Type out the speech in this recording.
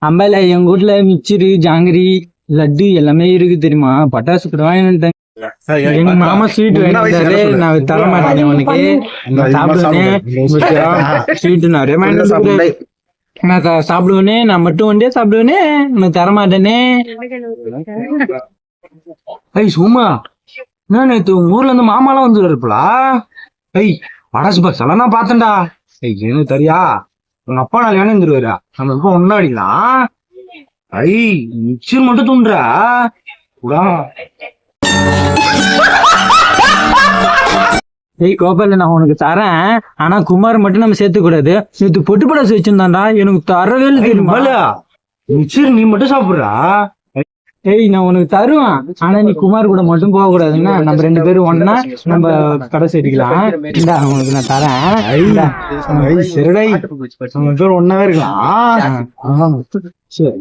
அம்பாயில எங்க வீட்டுல மிச்சரு ஜாங்கிரி லட்டு எல்லாமே இருக்கு தெரியுமா? பட்டாசு கூட வாங்கிட்டேன். எங்க மாமா ஸ்வீட் வாங்கிட்டாரு. நான் தர மாட்டேன் உனக்கு. நான் சாப்பிடுவேன் ஸ்வீட் நிறைய வாங்கிட்டு. நான் சாப்பிடுவேனே, நான் மட்டும் ஒன்றே சாப்பிடுவேனே, நான் தர மாட்டேனே. ஐய் சும்மா என்ன நேத்து உங்க ஊர்ல இருந்து மாமாலாம் வந்து இருப்பலா? ஐய் படாசு பாக்ஸ் எல்லாம் நான் பார்த்தேன்டா. ஐய் எனக்கு தெரியா? உங்க அப்பா நாள் வேணும் இருந்துருவாரா? நம்ம இப்ப ஒன்னாடிக்கலாம். ஐய் மிக்சர் மட்டும் தூண்டுறா கூடா. ஏய் கோபால, நான் உனக்கு தரேன். ஆனா குமார் மட்டும் நம்ம சேர்த்து கூடாது. நேற்று பொட்டு படாசு வச்சிருந்தாண்டா, எனக்கு தரவே இல்லை தெரியுமா? மிக்சர் நீ மட்டும் சாப்பிடுறா. ஏய் நான் உனக்கு தருவேன், ஆனா நீ குமார் கூட மட்டும் போக கூடாதுன்னா நம்ம 2 பேரும் ஒன்னா நம்ம கடை சேர்த்துக்கலாம். உனக்கு நான் தரேன். சரிடா, நம்ம பேர் ஒன்னாவே இருக்கலாம். சரி.